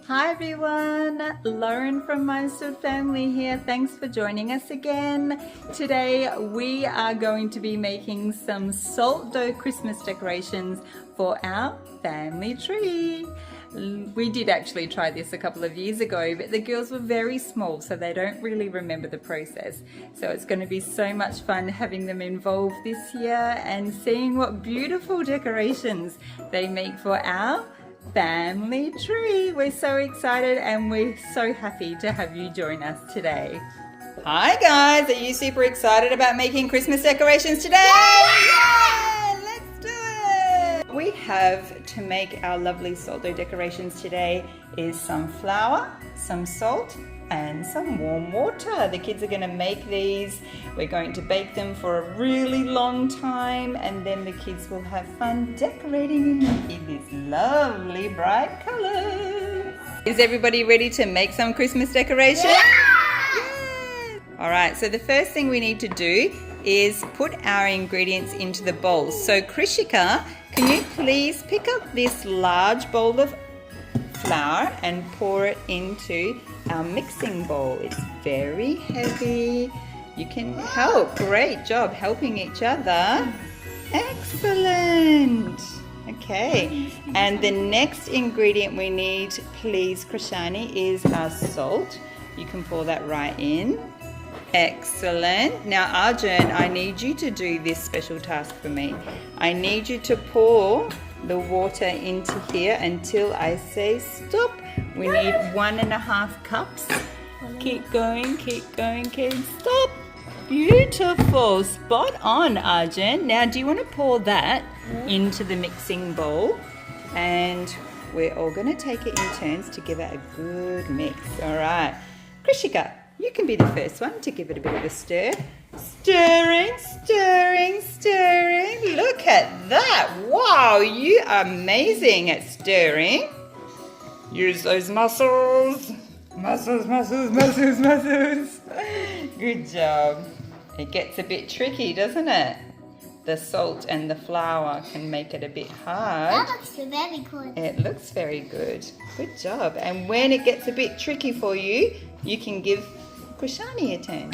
Hi everyone, Lauren from Mindstood Family here. Thanks for joining us again. Today we are going to be making some salt dough Christmas decorations for our family tree. We did actually try this a couple of years ago, but the girls were very small, so they don't really remember the process. So it's going to be so much fun having them involved this year and seeing what beautiful decorations they make for our family tree. We're so excited and we're so happy to have you join us today. Hi guys, are you super excited about making Christmas decorations today? Yeah! Let's do it! We have to make our lovely salt dough decorations today is some flour, some salt and some warm water. The kids are going to make these. We're going to bake them for a really long time and then the kids will have fun decorating them in these lovely bright colors. Is everybody ready to make some Christmas decorations? Yeah! Yes! Alright, so the first thing we need to do is put our ingredients into the bowls. So Krishika, can you please pick up this large bowl of flour and pour it into our mixing bowl. It's very heavy. You can help. Great job helping each other. Excellent. Okay. And the next ingredient we need, please, Krishani, is our salt. You can pour that right in. Excellent. Now, Arjun, I need you to do this special task for me. I need you to pour the water into here until I say stop. We need 1.5 cups. Keep going, stop. Beautiful, spot on, Arjun. Now, do you want to pour that into the mixing bowl? And we're all going to take it in turns to give it a good mix. All right. Krishika, you can be the first one to give it a bit of a stir. Stirring. Look at that. Wow, you are amazing at stirring. Use those muscles. Muscles. Good job. It gets a bit tricky, doesn't it? The salt and the flour can make it a bit hard. That looks very good. It looks very good. Good job. And when it gets a bit tricky for you, you can give Krishani a turn.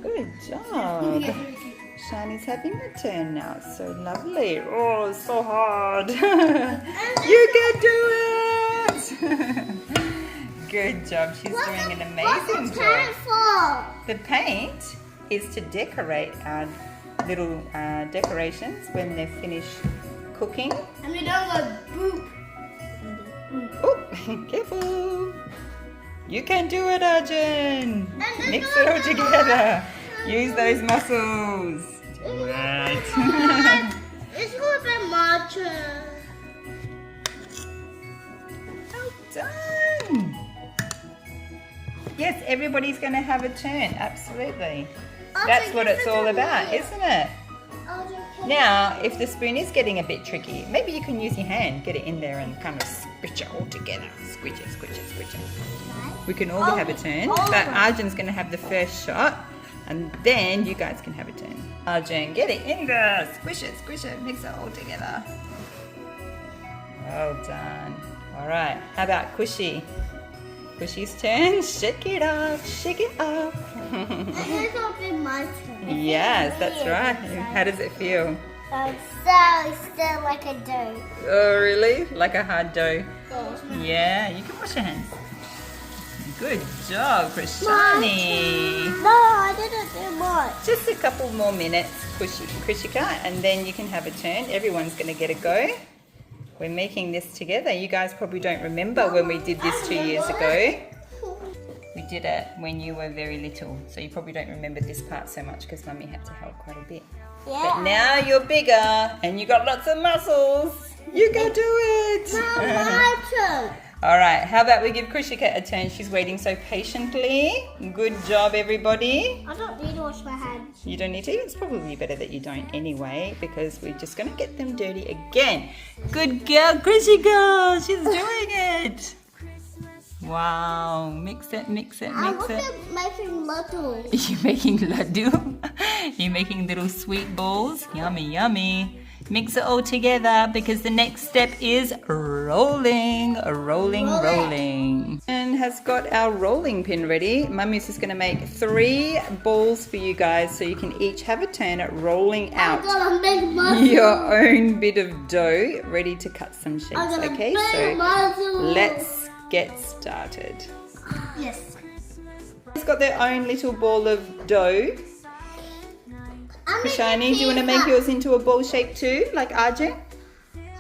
Good job. Shani's having a turn now. So lovely. Oh, it's so hard. You can do it. Good job. She's doing an amazing job. The paint is to decorate our little decorations when they're finished cooking. And we don't go boop. Oh, careful. You can do it, Arjun. Mix it all together. Use those muscles. Right. It's going to be matcha. Well done. Yes, everybody's going to have a turn. Absolutely. That's what it's all about, isn't it? Now, if the spoon is getting a bit tricky, maybe you can use your hand, get it in there and kind of squish it all together. Squish it. We can all have a turn, but Arjun's going to have the first shot and then you guys can have a turn. Arjun, get it in there. Squish it, mix it all together. Well done. All right, how about Kushi? Kushi's turn. Shake it up. It's going to be my turn. Yes, that's right. How does it feel? Still like a dough. Oh, really? Like a hard dough? Yeah. Yeah, you can wash your hands. Good job, Krishani. No, I didn't do much. Just a couple more minutes, Krishika, and then you can have a turn. Everyone's going to get a go. We're making this together. You guys probably don't remember when we did this 2 years ago. We did it when you were very little, so you probably don't remember this part so much because Mummy had to help quite a bit. Yeah. But now you're bigger and you got lots of muscles. You can do it. Now my turn. All right, how about we give Krishika a turn? She's waiting so patiently. Good job, everybody. I don't need to wash my hands. You don't need to? It's probably better that you don't anyway because we're just going to get them dirty again. Good girl, Krishika. She's doing it. Wow, mix it. I'm making laddu. You're making laddu? You're making little sweet balls? Yummy. Mix it all together because the next step is rolling. Rolling. And has got our rolling pin ready. Mummy's just going to make 3 balls for you guys so you can each have a turn at rolling out your own bit of dough ready to cut some shapes. Okay, so let's get started. Yes. It's got their own little ball of dough. Shiny, do you want to make yours into a ball shape too, like Arjun?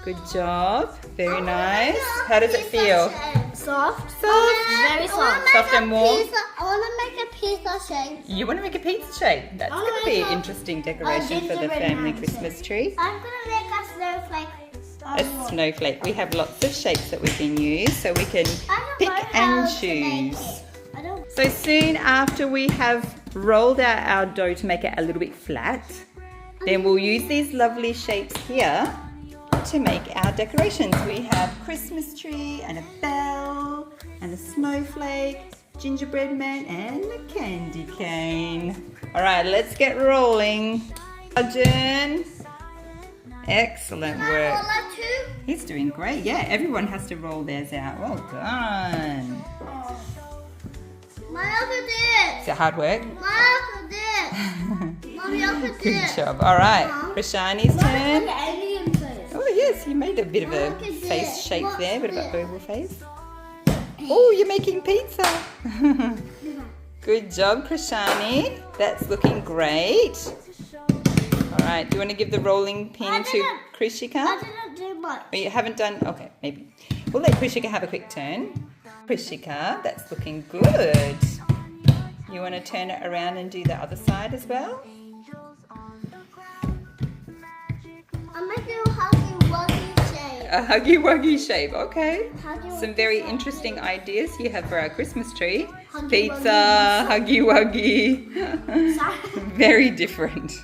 Good job. Very nice. How does it feel? Soft. Very soft. Soft and warm. I want to make a pizza shape. You want to make a pizza shape? That's going to be an interesting decoration for the family Christmas tree. I'm going to make a snowflake. A snowflake. We have lots of shapes that we can use, so we can pick and choose. So soon after we have rolled out our dough to make it a little bit flat, then we'll use these lovely shapes here to make our decorations. We have Christmas tree and a bell and a snowflake, gingerbread man and a candy cane. All right, let's get rolling. Arjun, excellent work. He's doing great. Yeah, everyone has to roll theirs out. Well done. My also did. Is it hard work? My also did. Mommy also did. Good job. All right, Krishani's turn. Alien face. Oh yes, you made a bit of a face shape there, bit of an oval face. Oh, you're making pizza. Good job, Krishani. That's looking great. All right, do you want to give the rolling pin to Krishika? I didn't do much. Oh, you haven't done? Okay, maybe. We'll let Krishika have a quick turn. Krishika, that's looking good. You want to turn it around and do the other side as well? I'm making a huggy wuggy shape. A huggy wuggy shape, okay. Huggy Some very interesting ideas you have for our Christmas tree. Huggy Pizza, huggy wuggy. Very different.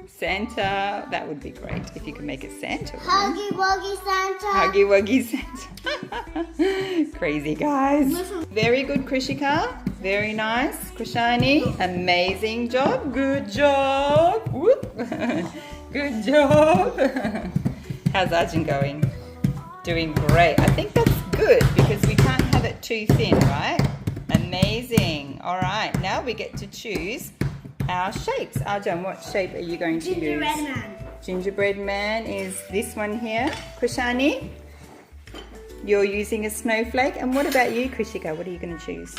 Santa, that would be great if you could make it Santa. Huggy wuggy Santa. Huggy wuggy Santa. Crazy guys. Very good, Krishika. Very nice. Krishani, amazing job. Good job. Whoop. Good job. How's Arjun going? Doing great. I think that's good because we can't have it too thin, right? Amazing. All right, now we get to choose our shapes. Arjun, what shape are you going to use? Gingerbread man. Gingerbread man is this one here. Krishani, you're using a snowflake. And what about you, Krishika? What are you going to choose?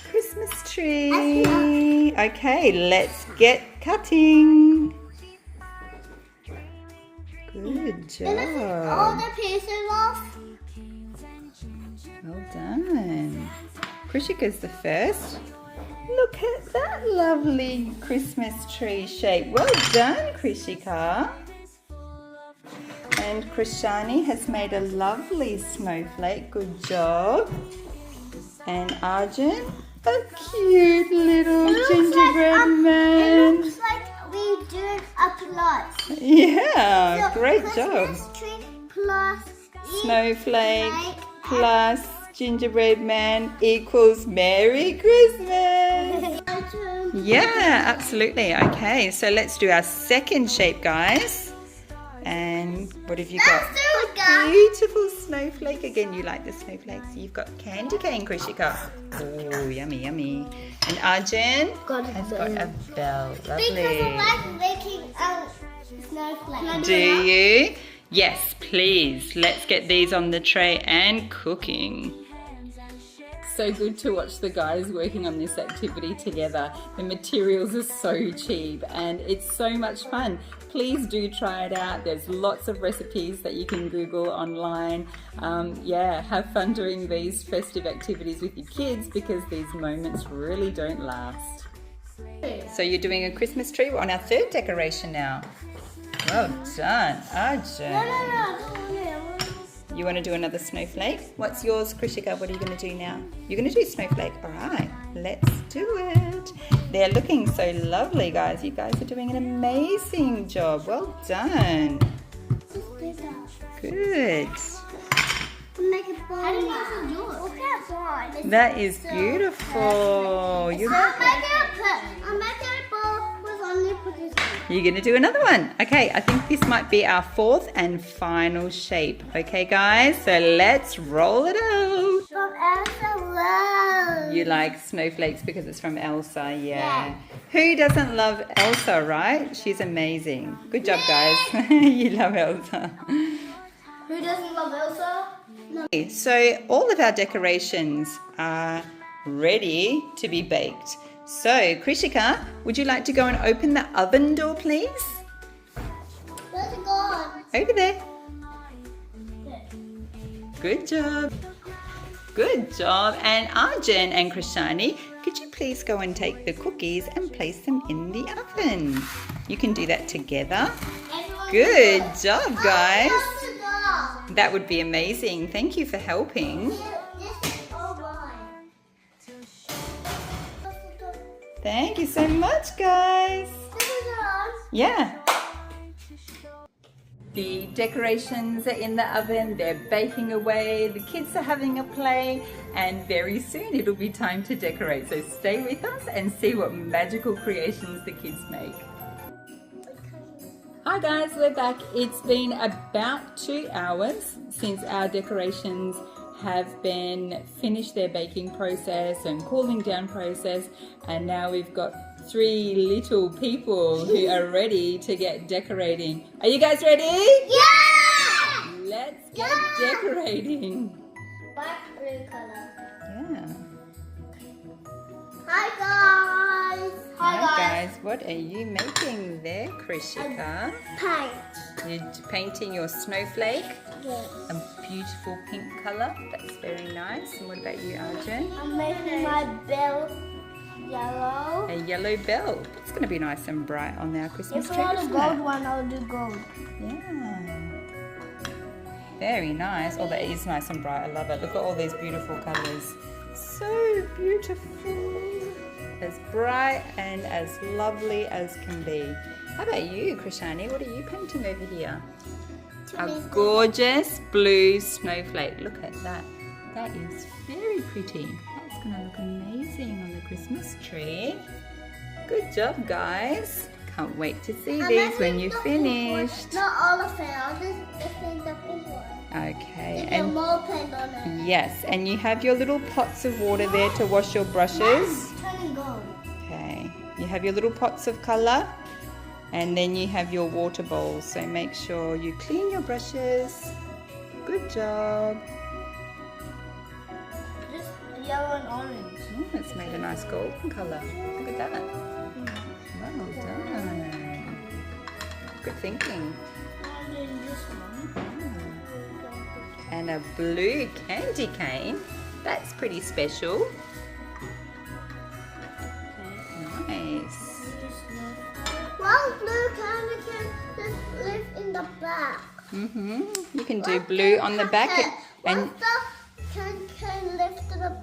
Christmas tree. Okay, let's get cutting. Good job. All the pieces off. Well done. Krishika's the first. Look at that lovely Christmas tree shape. Well done, Krishika. And Krishani has made a lovely snowflake. Good job. And Arjun, a cute little gingerbread man. It looks like we doing a plus. Yeah, So, great job. Christmas tree plus Snowflake plus gingerbread man equals Merry Christmas. Yeah, absolutely. Okay, so let's do our second shape, guys. And what have you got? Beautiful snowflake. Again, you like the snowflakes. You've got candy cane, Krishika. Oh, yummy, yummy. And Arjun has got a bell. Lovely. Because I like making snowflakes. Do you? Yes, please. Let's get these on the tray and cooking. So good to watch the guys working on this activity together. The materials are so cheap and it's so much fun. Please do try it out. There's lots of recipes that you can Google online. Yeah, have fun doing these festive activities with your kids because these moments really don't last. So you're doing a Christmas tree. We're on our third decoration now. Well done, Arjun. No. You want to do another snowflake? What's yours, Krishika? What are you going to do now? You're going to do snowflake. All right, let's do it. They're looking so lovely, guys. You guys are doing an amazing job. Well done. Good. That is beautiful. I'm making a ball with only put this You're going to do another one. Okay, I think this might be our fourth and final shape. Okay, guys, so let's roll it out. from Elsa Rose. You like snowflakes because it's from Elsa, yeah. Yeah. Who doesn't love Elsa, right? She's amazing. Good job, guys. You love Elsa. Who doesn't love Elsa? No. Okay, so all of our decorations are ready to be baked. So, Krishika, would you like to go and open the oven door, please? Where's it gone? Over there. Good job. Good job. And Arjun and Krishani, could you please go and take the cookies and place them in the oven? You can do that together. Everyone Good can go. job, guys. Oh, I want to go. That would be amazing. Thank you for helping. This is all mine. Thank you so much, guys. This is ours. Yeah. The decorations are in the oven, they're baking away, the kids are having a play, and very soon it'll be time to decorate. So stay with us and see what magical creations the kids make. Hi guys, we're back. It's been about 2 hours since our decorations have been finished their baking process and cooling down process, and now we've got 3 little people who are ready to get decorating. Are you guys ready? Yeah! Let's get decorating. Black blue color. Yeah. Hi guys. Hi guys, what are you making there, Krishika? Paint. You're painting your snowflake, Yes. a beautiful pink color. That's very nice. And what about you, Arjun? I'm making my bell yellow. A yellow bell. It's going to be nice and bright on our Christmas If tree, I want a isn't gold it? one, I'll do gold. Yeah. Very nice. Oh, that is nice and bright. I love it. Look at all these beautiful colours. So beautiful. As bright and as lovely as can be. How about you, Krishani? What are you painting over here? A gorgeous blue snowflake. Look at that. That is very pretty. That's going to look amazing on the Christmas tree. Good job, guys. Can't wait to see these when you're finished. Not all of it. I'll just paint the pink one. Okay. Get And more paint on it. yes, and you have your little pots of water there to wash your brushes. It's turning gold. Okay. You have your little pots of colour, and then you have your water bowls. So make sure you clean your brushes. Good job. Just yellow and orange. Oh, it's made a nice golden colour. Look at that. Well done. Good thinking. I'm doing this one. And a blue candy cane. That's pretty special. Nice. One blue candy can just live in the back. You can do blue on the back, and What's the can lift to the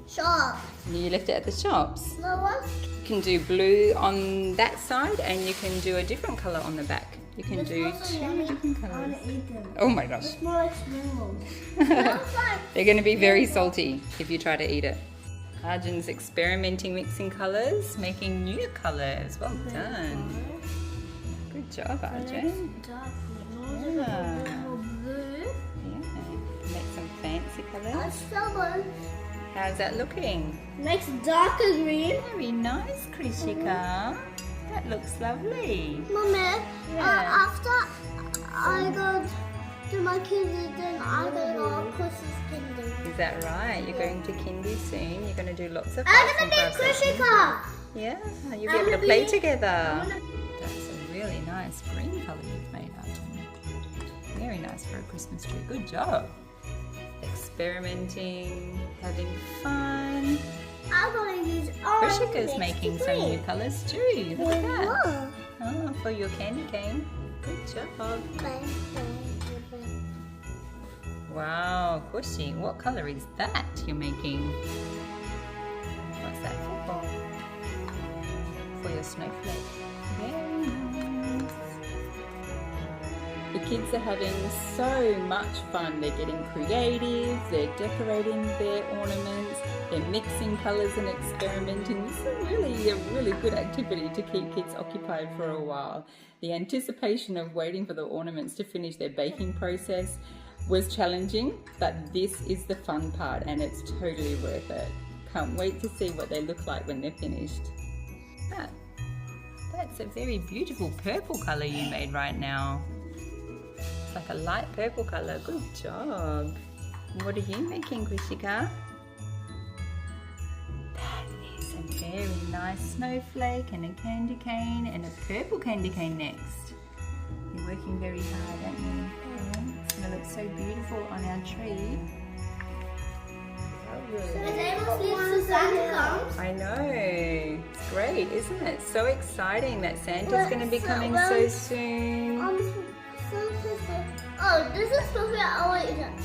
shop? you left it at the shops. No one? You can do blue on that side, and you can do a different colour on the back. You can do 2 different I colours. want to eat them. Oh my gosh. It's more like spring rolls. They're going to be very salty if you try to eat it. Arjun's experimenting, mixing colours, making new colours. Well done. Good job, Arjun. Yeah. Blue. Yeah. Make some fancy A colours. someone How's that looking? makes darker green. Very nice, Krishika. That looks lovely. Mommy, Yeah. after I go to my kindy, then I'm going to go Christmas kindy. Is that right? You're going to kindy soon. You're going to do lots of I'm arts going and to crafts be at Krishika. kindy. Yeah, you'll be I'm able to gonna play be- together. I'm gonna- That's a really nice green colour you've made, Arjun. Very nice for a Christmas tree. Good job. Experimenting, having fun. I'm going to use orange. Krishika's making some new colours too. Look at that. Whoa. Oh, for your candy cane. Good job. Wow, Kushi, what colour is that you're making? What's that for? For your snowflake. Very nice. The kids are having so much fun. They're getting creative, they're decorating their ornaments, they're mixing colours and experimenting. This is a really good activity to keep kids occupied for a while. The anticipation of waiting for the ornaments to finish their baking process was challenging, but this is the fun part and it's totally worth it. Can't wait to see what they look like when they're finished. That's a very beautiful purple colour you made right now. It's like a light purple colour. Good job. What are you making, Krishika? That is a very nice snowflake and a candy cane and a purple candy cane next. You're working very hard, aren't you? It's going to look so beautiful on our tree. I know. It's great, isn't it? So exciting that Santa's going to be coming so soon. Oh, this is for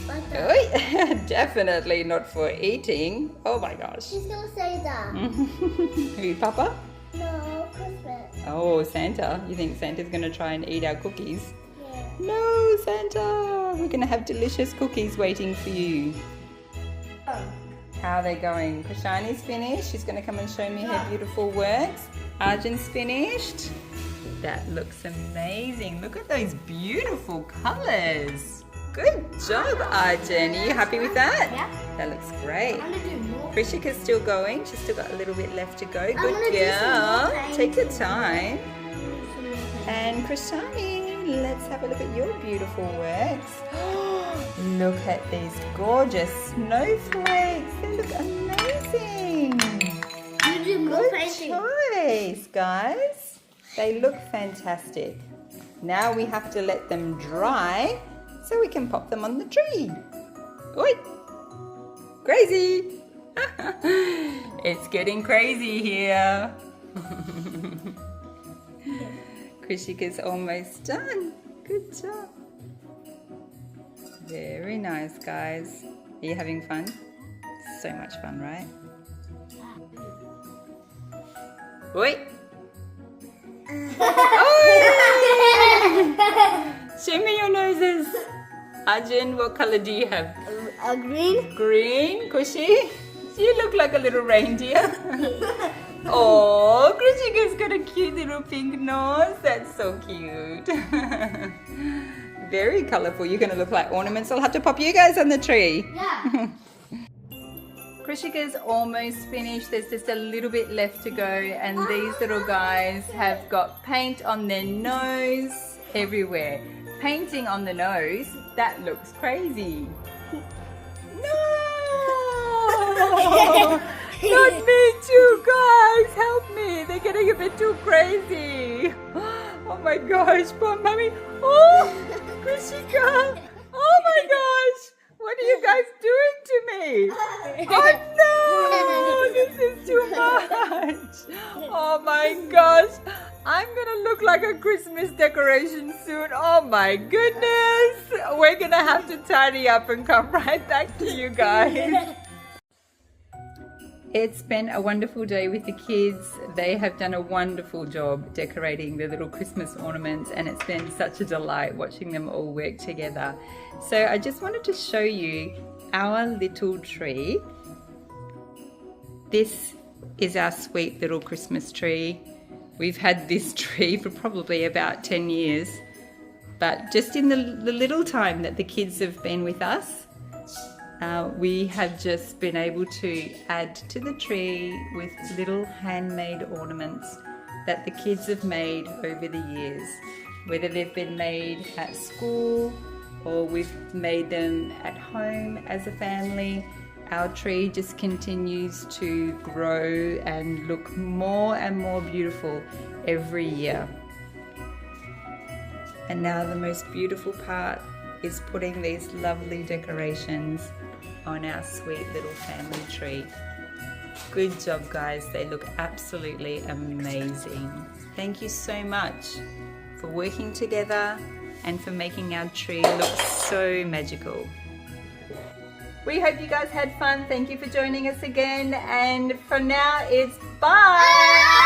like that. Oh, definitely not for eating. Oh my gosh. She's going to say that. Who, Papa? No, Christmas. Oh, Santa. You think Santa's going to try and eat our cookies? Yeah. No, Santa. We're going to have delicious cookies waiting for you. How are they going? Krishani's finished. She's going to come and show me her beautiful works. Arjun's finished. That looks amazing. Look at those beautiful colours. Good job, Arjun. Are you happy with that? Yeah. That looks great. I'm going to do more. Krishika's still going. She's still got a little bit left to go. gonna Good do some more girl. painting. Take your time. And Krishani, let's have a look at your beautiful works. Look at these gorgeous snowflakes. They look amazing. You do more Good painting. choice, guys. They look fantastic. Now we have to let them dry so we can pop them on the tree. Oi! Crazy! It's getting crazy here. Krishika's almost done. Good job. Very nice, guys. Are you having fun? So much fun, right? Oi! Show me your noses. Arjun, what color do you have? A green. Green, Kushi? You look like a little reindeer. Oh, Krishika's got a cute little pink nose. That's so cute. Very colourful. You're going to look like ornaments. I'll have to pop you guys on the tree. Yeah. Krishika's almost finished. There's just a little bit left to go, and these little guys have got paint on their nose everywhere. Painting on the nose, that looks crazy. No! Not me too, guys! Help me! They're getting a bit too crazy. Oh my gosh, poor mommy. Oh, Krishika! Oh my gosh! What are you guys doing to me? Oh no! This is too much! Oh my gosh! I'm gonna look like a Christmas decoration soon. Oh my goodness! We're gonna have to tidy up and come right back to you guys. It's been a wonderful day with the kids. They have done a wonderful job decorating the little Christmas ornaments, and it's been such a delight watching them all work together. So I just wanted to show you our little tree. This is our sweet little Christmas tree. We've had this tree for probably about 10 years, but just in the little time that the kids have been with us, we have just been able to add to the tree with little handmade ornaments that the kids have made over the years, whether they've been made at school or we've made them at home as a family. Our tree just continues to grow and look more and more beautiful every year. And now the most beautiful part is putting these lovely decorations on our sweet little family tree. Good job, guys. They look absolutely amazing. Thank you so much for working together and for making our tree look so magical. We hope you guys had fun. Thank you for joining us again. And for now, it's bye.